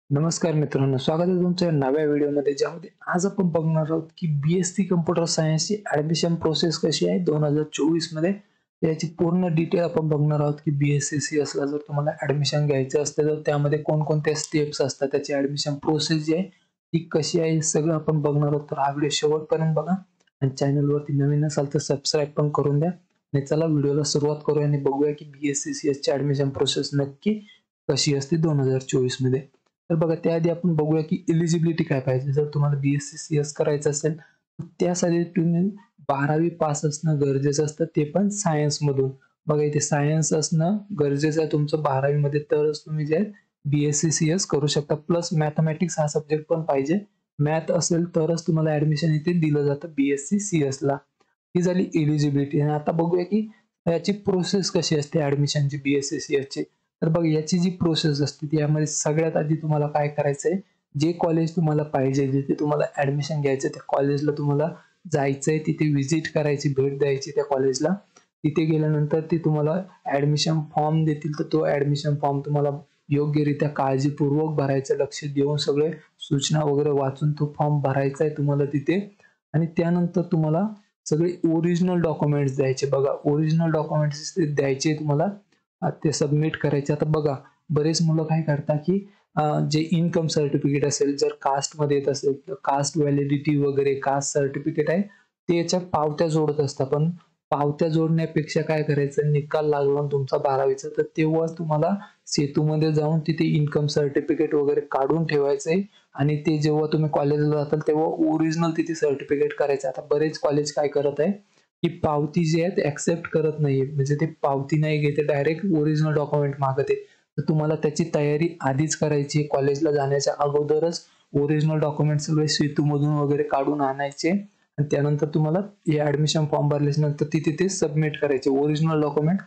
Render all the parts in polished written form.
नमस्कार मित्रांनो, स्वागत आहे तुमच्या नव्या व्हिडिओमध्ये, ज्यामध्ये आज आपण बघणार आहोत की बीएससी कम्प्युटर सायन्सची ऍडमिशन प्रोसेस कशी आहे 2024 मध्ये. याची पूर्ण डिटेल आपण बघणार आहोत की बीएससी सीएस ला जर तुम्हाला ऍडमिशन घ्यायचं असते तर त्यामध्ये कोणकोणत्या स्टेप्स असतात, त्याची ऍडमिशन प्रोसेस जी आहे ती कशी आहे, हे सगळं आपण बघणार आहोत. तर हा व्हिडिओ शेवटपर्यंत बघा आणि चॅनलवरती नवीन असाल तर सबस्क्राईब पण करून द्या. आणि चला व्हिडिओला सुरुवात करूया आणि बघूया की बीएससी सीएस ची ऍडमिशन प्रोसेस नक्की कशी असते 2024 मध्ये. तर बघा, त्याआधी आपण बघूया की एलिजिबिलिटी काय पाहिजे. जर तुम्हाला बीएससी सीएस करायचं असेल तर त्यासाठी तुम्ही 12वी पास असणं गरजेचं असतं, ते पण सायन्स मधून. बघा, इथे सायन्स असणं गरजेचं आहे तुमचं 12वी मध्ये, तरच तुम्ही जे बीएससी सीएस करू शकता. प्लस मॅथमॅटिक्स हा सब्जेक्ट पण पाहिजे, मॅथ असेल तरच तुम्हाला ऍडमिशन इथे दिलं जातं बीएससी सीएस ला. ही झाली एलिजिबिलिटी. आणि आता बघूया की याची प्रोसेस कशी असते ऍडमिशनची बीएससी सीएस ची. तर बघ, याची जी प्रोसेस असते त्यामध्ये सगळ्यात आधी तुम्हाला काय करायचंय, जे कॉलेज तुम्हाला पाहिजे, जिथे तुम्हाला ऍडमिशन घ्यायचं त्या कॉलेजला तुम्हाला जायचंय, तिथे व्हिजिट करायची, भेट द्यायची त्या कॉलेजला. तिथे गेल्यानंतर ते तुम्हाला ऍडमिशन फॉर्म देतील, तर तो ऍडमिशन फॉर्म तुम्हाला योग्यरित्या काळजीपूर्वक भरायचं, लक्ष देऊन सगळे सूचना वगैरे वाचून तो फॉर्म भरायचा आहे तुम्हाला तिथे. आणि त्यानंतर तुम्हाला सगळे ओरिजिनल डॉक्युमेंट्स द्यायचे. बघा, ओरिजिनल डॉक्युमेंट्स द्यायचे तुम्हाला, ते सबमिट करायचे. आता बघा, बरेच मुलं काय करतात की जे इन्कम सर्टिफिकेट असेल, जर कास्ट मध्ये येत असेल तर कास्ट व्हॅलिडिटी वगैरे, कास्ट सर्टिफिकेट आहे ते याच्या पावत्या जोडत असतात. पण पावत्या जोडण्यापेक्षा काय करायचं, निकाल लागला तुमचा 12वीचा तर तेव्हा तुम्हाला सेतूमध्ये जाऊन तिथे इन्कम सर्टिफिकेट वगैरे काढून ठेवायचंय. आणि ते जेव्हा तुम्ही कॉलेजला जाताल तेव्हा ओरिजिनल तिथे सर्टिफिकेट करायचं. आता बरेच कॉलेज काय करत आहे की पावती जी आहे ऍक्सेप्ट करत नाहीये, म्हणजे ते पावती नाही घेते, डायरेक्ट ओरिजिनल डॉक्युमेंट मागते. तर तुम्हाला त्याची तयारी आधीच करायची, कॉलेजला जाण्याच्या अगोदरच ओरिजिनल डॉक्युमेंट सगळे सेतूमधून वगैरे काढून आणायचे. आणि त्यानंतर तुम्हाला हे ऍडमिशन फॉर्म भरल्याच्या नंतर तिथे ते सबमिट करायचे ओरिजिनल डॉक्युमेंट.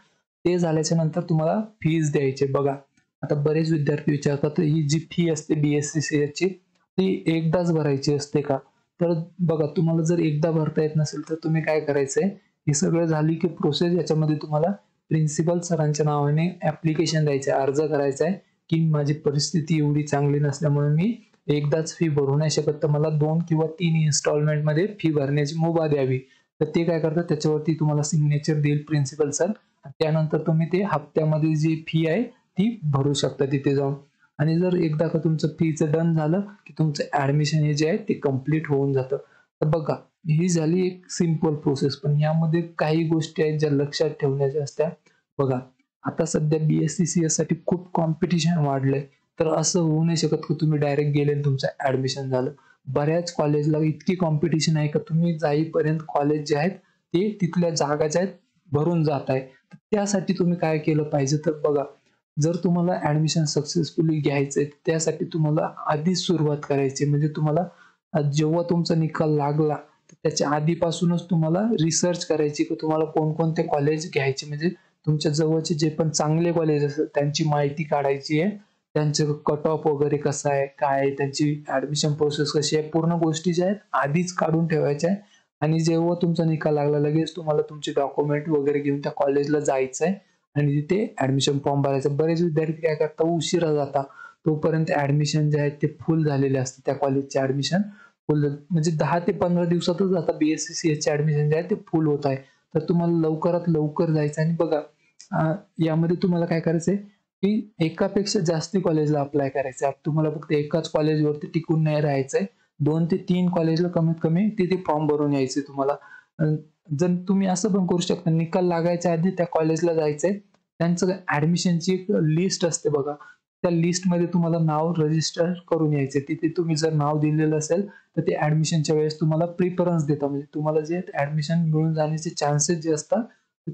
ते झाल्याच्या नंतर तुम्हाला फीज द्यायचे. बघा, आता बरेच विद्यार्थी विचारतात ही जी फी असते बीएससी सीएस ची ती एकदाच भरायची असते का. तर बघा, तुम्हाला जर एकदा भरता येत नसेल तर तुम्ही काय करायचंय, हे सगळं झाली की प्रोसेस, याच्यामध्ये तुम्हाला प्रिन्सिपल सरांच्या नावाने ऍप्लिकेशन द्यायचं, अर्ज करायचा आहे की माझी परिस्थिती एवढी चांगली नसल्यामुळे मी एकदाच फी भरू नाही शकत, तर मला 2 किंवा 3 इन्स्टॉलमेंट मध्ये फी भरण्याची मुभा द्यावी. तर ते काय करतात, त्याच्यावरती तुम्हाला सिग्नेचर देईल प्रिन्सिपल सर. त्यानंतर तुम्ही ते हप्त्यामध्ये जी फी आहे ती भरू शकता तिथे जाऊन. आणि जर एकदा का तुमचं फीचं डन झालं की तुमचं ऍडमिशन हे जे आहे ते कम्प्लीट होऊन जातं. तर बघा, ही झाली एक सिंपल प्रोसेस, पण यामध्ये काही गोष्टी आहेत ज्या लक्षात ठेवण्याच्या असत्या. बघा, आता सध्या बीएससी सीएस साठी खूप कॉम्पिटिशन वाढलंय. तर असं होऊ नाही शकत की तुम्ही डायरेक्ट गेले आणि तुमचं ऍडमिशन झालं. बऱ्याच कॉलेजला इतकी कॉम्पिटिशन आहे की तुम्ही जाईपर्यंत कॉलेज जे आहेत ते तिथल्या जागा ज्या आहेत भरून जात आहे. तर त्यासाठी तुम्ही काय केलं पाहिजे, तर बघा, जर तुम्हाला ऍडमिशन सक्सेसफुली घ्यायचंय त्यासाठी तुम्हाला आधीच सुरुवात करायची. म्हणजे तुम्हाला जेव्हा तुमचा निकाल लागला तर त्याच्या आधीपासूनच तुम्हाला रिसर्च करायची की तुम्हाला कोणकोणते कॉलेज घ्यायचे. म्हणजे तुमच्या जवळचे जे पण चांगले कॉलेज असतात त्यांची माहिती काढायची आहे, त्यांचं कट ऑफ वगैरे कसं आहे, काय आहे, त्यांची ऍडमिशन प्रोसेस कशी आहे, पूर्ण गोष्टी ज्या आहेत आधीच काढून ठेवायच्या आहे. आणि जेव्हा तुमचा निकाल लागला लगेच तुम्हाला तुमचे डॉक्युमेंट वगैरे घेऊन त्या कॉलेजला जायचंय आणि तिथे ऍडमिशन फॉर्म भरायचा. बरेच विद्यार्थी काय करतात, उशिरा जातात, तोपर्यंत ऍडमिशन जे आहेत ते फुल झालेले असते. त्या कॉलेजचे ऍडमिशन फुल, म्हणजे 10 ते 15 दिवसातच आता बीएससी सीएस चे ऍडमिशन जे आहे ते फुल होत आहे. तर तुम्हाला लवकरात लवकर जायचं. आणि बघा, यामध्ये तुम्हाला काय करायचंय की एकापेक्षा जास्ती कॉलेजला अप्लाय करायचंय. तुम्हाला फक्त एकाच कॉलेजवरती टिकून नाही राहायचंय, 2 ते 3 कॉलेजला कमीत कमी तिथे फॉर्म भरून यायचे तुम्हाला. जर तुम्ही असं पण करू शकता, निकाल लागायच्या आधी त्या कॉलेजला जायचंय, त्यांचं ऍडमिशनची एक लिस्ट असते बघा, त्या लिस्टमध्ये तुम्हाला नाव रजिस्टर करून यायचे. तिथे तुम्ही जर नाव दिलेलं असेल तर ते ऍडमिशनच्या वेळेस तुम्हाला प्रिफरन्स देतात, म्हणजे तुम्हाला जे ऍडमिशन मिळून जाण्याचे चान्सेस जे असतात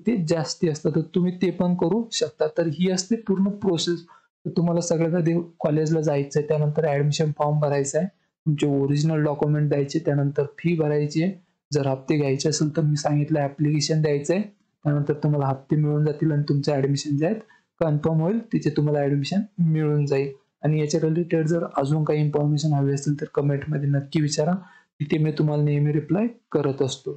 ते जास्ती असतात, तर तुम्ही ते पण करू शकता. तर ही असते पूर्ण प्रोसेस. तर तुम्हाला सगळ्यात आधी कॉलेजला जायचंय, त्यानंतर ऍडमिशन फॉर्म भरायचा आहे, तुमचे ओरिजिनल डॉक्युमेंट द्यायचे, त्यानंतर फी भरायची आहे. जर हप्ते घ्यायचे असेल तर मी सांगितलं ऍप्लिकेशन द्यायचंय, त्यानंतर तुम्हाला हप्ते मिळून जातील आणि तुमचं ऍडमिशन जे आहेत कन्फर्म होईल, तिथे तुम्हाला ऍडमिशन मिळून जाईल. आणि याच्या रिलेटेड जर अजून काही इन्फॉर्मेशन हवी असेल तर कमेंटमध्ये नक्की विचारा, तिथे मी तुम्हाला नेहमी रिप्लाय करत असतो.